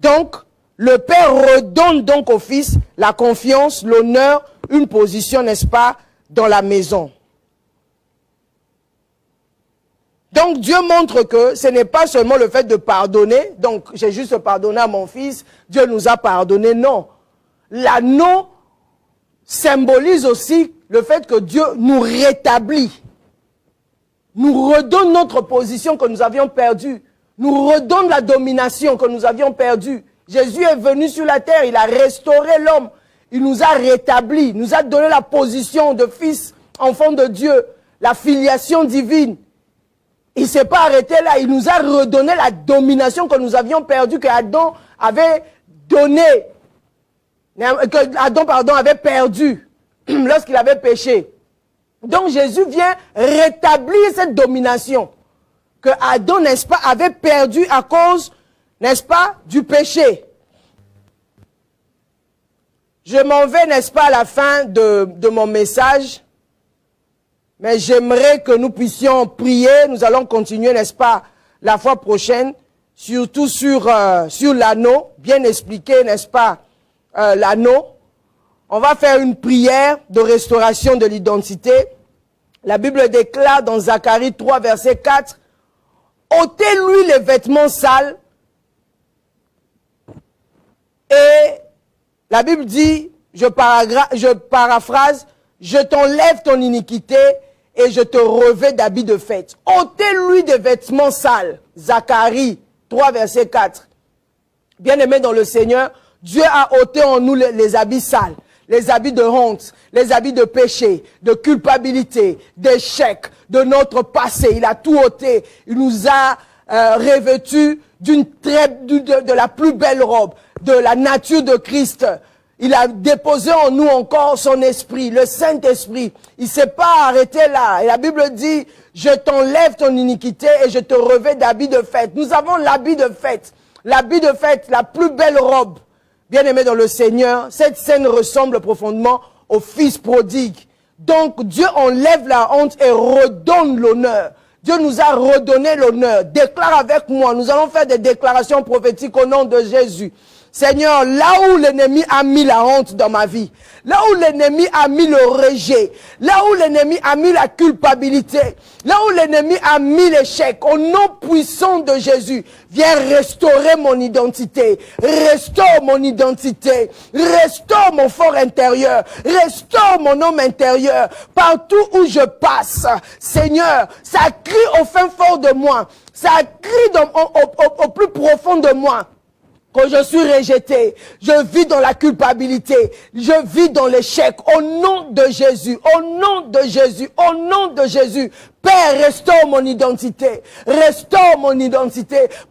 Donc, le Père redonne donc au Fils la confiance, l'honneur, une position, n'est-ce pas, dans la maison. Donc, Dieu montre que ce n'est pas seulement le fait de pardonner. Donc, j'ai juste pardonné à mon fils, Dieu nous a pardonné. Non. L'anneau symbolise aussi le fait que Dieu nous rétablit, nous redonne notre position que nous avions perdue, nous redonne la domination que nous avions perdue. Jésus est venu sur la terre, il a restauré l'homme, il nous a rétablis, nous a donné la position de fils, enfant de Dieu, la filiation divine. Il ne s'est pas arrêté là, il nous a redonné la domination que nous avions perdue, que Adam avait donné, que Adam, avait perdu lorsqu'il avait péché. Donc Jésus vient rétablir cette domination que Adam, n'est-ce pas, avait perdu à cause, n'est-ce pas, du péché. Je m'en vais, n'est-ce pas, à la fin de mon message, mais j'aimerais que nous puissions prier. Nous allons continuer, n'est-ce pas, la fois prochaine, surtout sur l'anneau, bien expliqué, n'est-ce pas, l'anneau. On va faire une prière de restauration de l'identité. La Bible déclare dans Zacharie 3, verset 4, « Ôtez-lui les vêtements sales. » Et la Bible dit, je paraphrase, « Je t'enlève ton iniquité et je te revêts d'habits de fête. » Ôtez-lui des vêtements sales. Zacharie 3, verset 4. Bien-aimés dans le Seigneur, Dieu a ôté en nous les habits sales. Les habits de honte, les habits de péché, de culpabilité, d'échec, de notre passé. Il a tout ôté. Il nous a revêtus de la plus belle robe, de la nature de Christ. Il a déposé en nous encore son esprit, le Saint-Esprit. Il ne s'est pas arrêté là. Et la Bible dit, Je t'enlève ton iniquité et je te revêts d'habits de fête. Nous avons l'habit de fête. L'habit de fête, la plus belle robe. Bien-aimé dans le Seigneur, cette scène ressemble profondément au fils prodigue. Donc Dieu enlève la honte et redonne l'honneur. Dieu nous a redonné l'honneur. Déclare avec moi, nous allons faire des déclarations prophétiques au nom de Jésus. Seigneur, là où l'ennemi a mis la honte dans ma vie, là où l'ennemi a mis le rejet, là où l'ennemi a mis la culpabilité, là où l'ennemi a mis l'échec, au nom puissant de Jésus, viens restaurer mon identité, restaure mon identité, restaure mon fort intérieur, restaure mon homme intérieur, partout où je passe. Seigneur, ça crie au fin fond de moi, ça crie au plus profond de moi. Quand je suis rejeté, je vis dans la culpabilité, je vis dans l'échec, au nom de Jésus, au nom de Jésus, au nom de Jésus. Père, restaure mon identité,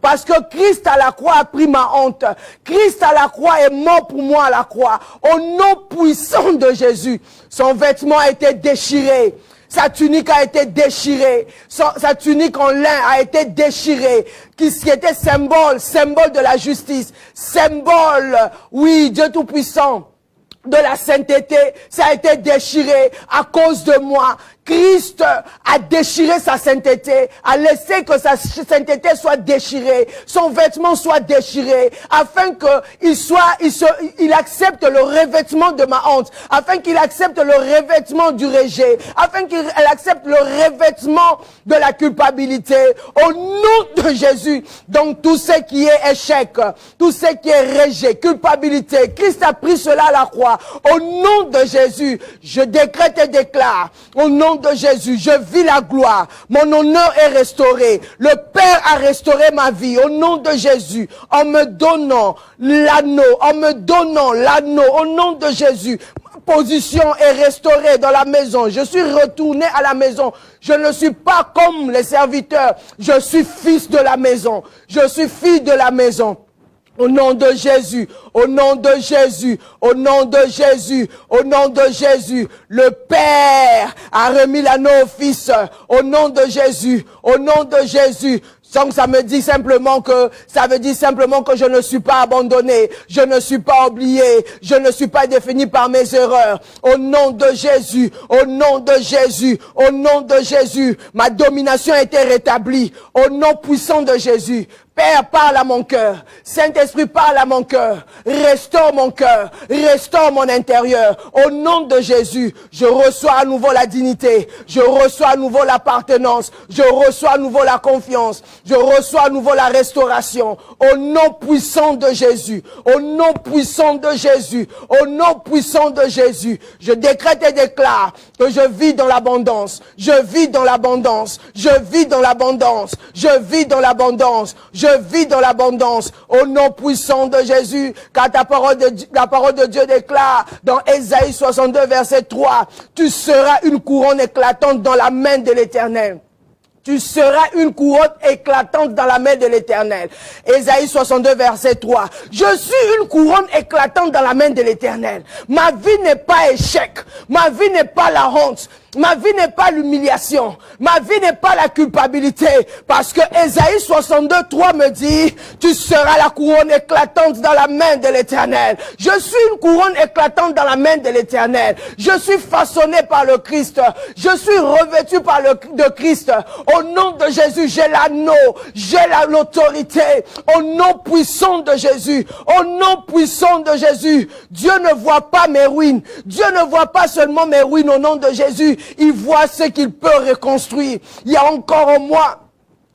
parce que Christ à la croix a pris ma honte. Christ à la croix est mort pour moi à la croix. Au nom puissant de Jésus, son vêtement a été déchiré. Sa tunique a été déchirée. Sa tunique en lin a été déchirée. Qui était symbole de la justice. Symbole, oui, Dieu Tout-Puissant, de la sainteté. Ça a été déchiré à cause de moi. Christ a déchiré sa sainteté, a laissé que sa sainteté soit déchirée, son vêtement soit déchiré, afin qu'il accepte le revêtement de ma honte, afin qu'il accepte le revêtement du rejet, afin qu'il accepte le revêtement de la culpabilité, au nom de Jésus. Donc tout ce qui est échec, tout ce qui est rejet, culpabilité, Christ a pris cela à la croix. Au nom de Jésus, je décrète et déclare, au nom de Jésus, je vis la gloire. Mon honneur est restauré. Le Père a restauré ma vie. Au nom de Jésus, en me donnant l'anneau, au nom de Jésus, ma position est restaurée dans la maison. Je suis retourné à la maison. Je ne suis pas comme les serviteurs. Je suis fils de la maison. Je suis fille de la maison. Au nom de Jésus, au nom de Jésus, au nom de Jésus, au nom de Jésus, le Père a remis l'anneau au Fils. Au nom de Jésus, au nom de Jésus. Donc ça veut dire simplement que je ne suis pas abandonné, je ne suis pas oublié, je ne suis pas défini par mes erreurs. Au nom de Jésus, au nom de Jésus, au nom de Jésus, ma domination a été rétablie. Au nom puissant de Jésus. Père, parle à mon cœur. Saint-Esprit, parle à mon cœur. Restaure mon cœur. Restaure mon intérieur. Au nom de Jésus, je reçois à nouveau la dignité. Je reçois à nouveau l'appartenance. Je reçois à nouveau la confiance. Je reçois à nouveau la restauration. Au nom puissant de Jésus. Au nom puissant de Jésus. Au nom puissant de Jésus. Je décrète et déclare que je vis dans l'abondance. Je vis dans l'abondance. Je vis dans l'abondance. Je vis dans l'abondance. Je vis dans l'abondance au nom puissant de Jésus, car la parole de Dieu déclare dans Ésaïe 62 verset 3, tu seras une couronne éclatante dans la main de l'Éternel. Tu seras une couronne éclatante dans la main de l'Éternel. Ésaïe 62 verset 3. Je suis une couronne éclatante dans la main de l'Éternel. Ma vie n'est pas échec. Ma vie n'est pas la honte. Ma vie n'est pas l'humiliation. Ma vie n'est pas la culpabilité. Parce que Ésaïe 62, 3 me dit, tu seras la couronne éclatante dans la main de l'Éternel. Je suis une couronne éclatante dans la main de l'Éternel. Je suis façonné par le Christ. Je suis revêtu par de Christ. Au nom de Jésus, j'ai l'anneau. J'ai l'autorité. Au nom puissant de Jésus. Au nom puissant de Jésus. Dieu ne voit pas mes ruines. Dieu ne voit pas seulement mes ruines au nom de Jésus. Il voit ce qu'il peut reconstruire. Il y a encore en moi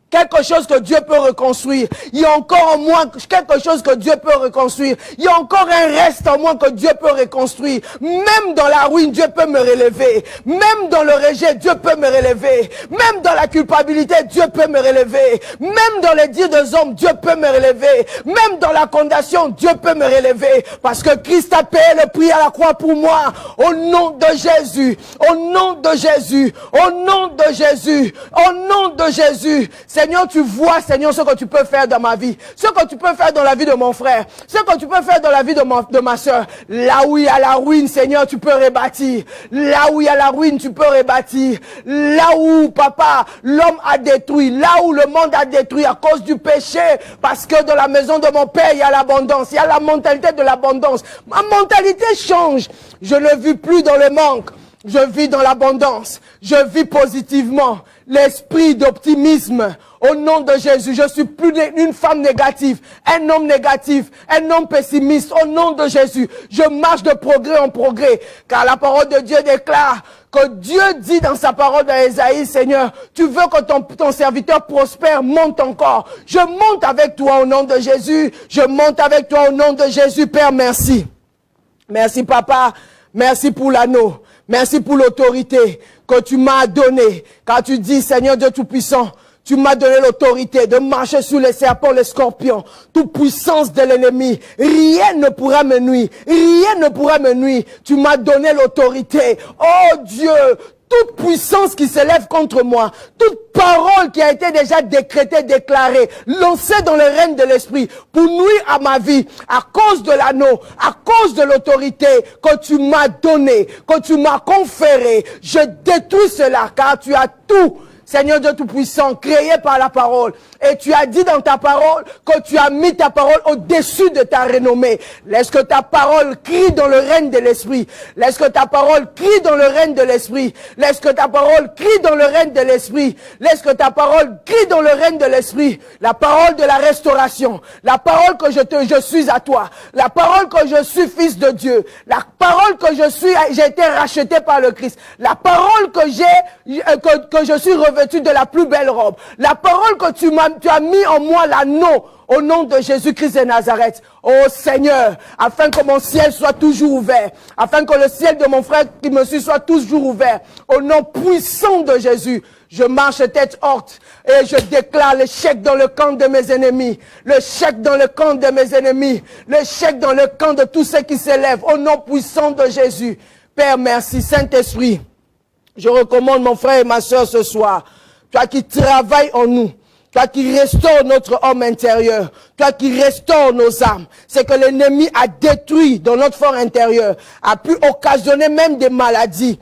quelque chose que Dieu peut reconstruire. Il y a encore en moi quelque chose que Dieu peut reconstruire. Il y a encore un reste en moi que Dieu peut reconstruire. Même dans la ruine, Dieu peut me relever. Même dans le rejet, Dieu peut me relever. Même dans la culpabilité, Dieu peut me relever. Même dans les dires des hommes, Dieu peut me relever. Même dans la condamnation, Dieu peut me relever. Parce que Christ a payé le prix à la croix pour moi. Au nom de Jésus. Au nom de Jésus. Au nom de Jésus. Au nom de Jésus. Seigneur, tu vois, Seigneur, ce que tu peux faire dans ma vie, ce que tu peux faire dans la vie de mon frère, ce que tu peux faire dans la vie de ma soeur. Là où il y a la ruine, Seigneur, tu peux rebâtir. Là où il y a la ruine, tu peux rebâtir. Là où, papa, l'homme a détruit, là où le monde a détruit à cause du péché, parce que dans la maison de mon père, il y a l'abondance, il y a la mentalité de l'abondance. Ma mentalité change. Je ne vis plus dans le manque. Je vis dans l'abondance. Je vis positivement. L'esprit d'optimisme. Au nom de Jésus, je suis plus une femme négative, un homme négatif, un homme pessimiste. Au nom de Jésus, je marche de progrès en progrès. Car la parole de Dieu déclare que Dieu dit dans sa parole dans Ésaïe, Seigneur, tu veux que ton serviteur prospère, monte encore. Je monte avec toi au nom de Jésus. Je monte avec toi au nom de Jésus. Père, merci. Merci, papa. Merci pour l'anneau. Merci pour l'autorité que tu m'as donnée. Car tu dis, Seigneur Dieu Tout-Puissant, tu m'as donné l'autorité de marcher sur les serpents, les scorpions, toute puissance de l'ennemi. Rien ne pourra me nuire. Rien ne pourra me nuire. Tu m'as donné l'autorité. Oh Dieu, toute puissance qui s'élève contre moi, toute parole qui a été déjà décrétée, déclarée, lancée dans le règne de l'esprit pour nuire à ma vie, à cause de l'anneau, à cause de l'autorité que tu m'as donnée, que tu m'as conférée, je détruis cela car tu as tout, Seigneur Dieu Tout-Puissant, créé par la parole. Et tu as dit dans ta parole que tu as mis ta parole au-dessus de ta renommée. Laisse que ta parole crie dans le règne de l'esprit. Laisse que ta parole crie dans le règne de l'esprit. Laisse que ta parole crie dans le règne de l'esprit. Laisse que ta parole crie dans le règne de l'esprit. La parole de la restauration. La parole que je suis à toi. La parole que je suis fils de Dieu. La parole que j'ai été racheté par le Christ. La parole que je suis revêtu de la plus belle robe. La parole que tu as mis en moi l'anneau au nom de Jésus-Christ de Nazareth. Oh Seigneur, afin que mon ciel soit toujours ouvert, afin que le ciel de mon frère qui me suit soit toujours ouvert, au nom puissant de Jésus, je marche tête haute et je déclare l'échec dans le camp de mes ennemis, l'échec dans le camp de mes ennemis, l'échec dans le camp de tous ceux qui s'élèvent, au nom puissant de Jésus. Père, merci. Saint-Esprit, je recommande mon frère et ma soeur ce soir. Toi qui travailles en nous. Toi qui restaure notre homme intérieur. Toi qui restaure nos âmes. C'est que l'ennemi a détruit dans notre fort intérieur. A pu occasionner même des maladies.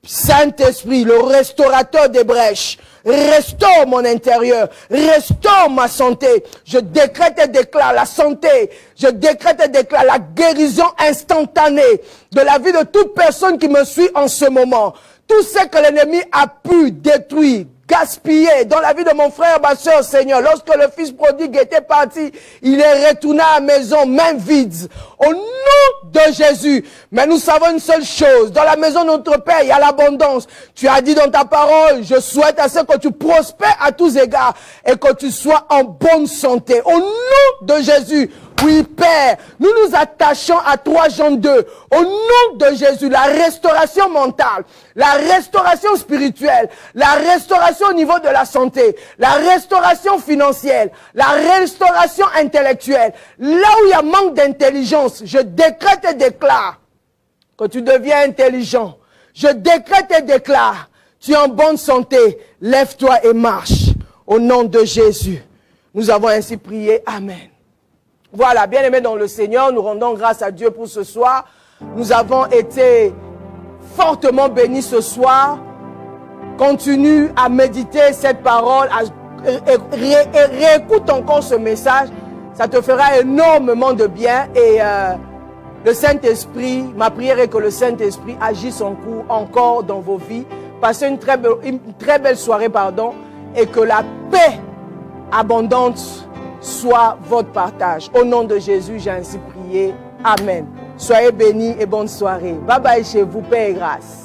Saint-Esprit, le restaurateur des brèches. Restaure mon intérieur. Restaure ma santé. Je décrète et déclare la santé. Je décrète et déclare la guérison instantanée de la vie de toute personne qui me suit en ce moment. Tout ce que l'ennemi a pu détruire, gaspiller dans la vie de mon frère, ma soeur, Seigneur. Lorsque le fils prodigue était parti, il est retourné à la maison, main vide. Au nom de Jésus. Mais nous savons une seule chose. Dans la maison de notre Père, il y a l'abondance. Tu as dit dans ta parole, je souhaite à ce que tu prospères à tous égards et que tu sois en bonne santé. Au nom de Jésus. Oui, Père, nous nous attachons à 3 Jean 2. Au nom de Jésus, la restauration mentale, la restauration spirituelle, la restauration au niveau de la santé, la restauration financière, la restauration intellectuelle. Là où il y a manque d'intelligence, je décrète et déclare que tu deviens intelligent. Je décrète et déclare, tu es en bonne santé. Lève-toi et marche. Au nom de Jésus, nous avons ainsi prié. Amen. Voilà, bien-aimés dans le Seigneur, nous rendons grâce à Dieu pour ce soir. Nous avons été fortement bénis ce soir. Continue à méditer cette parole, réécoute encore ce message. Ça te fera énormément de bien. Et le Saint-Esprit, ma prière est que le Saint-Esprit agisse son cours encore dans vos vies. Passez une très belle soirée, et que la paix abondante soit votre partage. Au nom de Jésus, j'ai ainsi prié. Amen. Soyez bénis et bonne soirée. Bye bye chez vous, paix et grâce.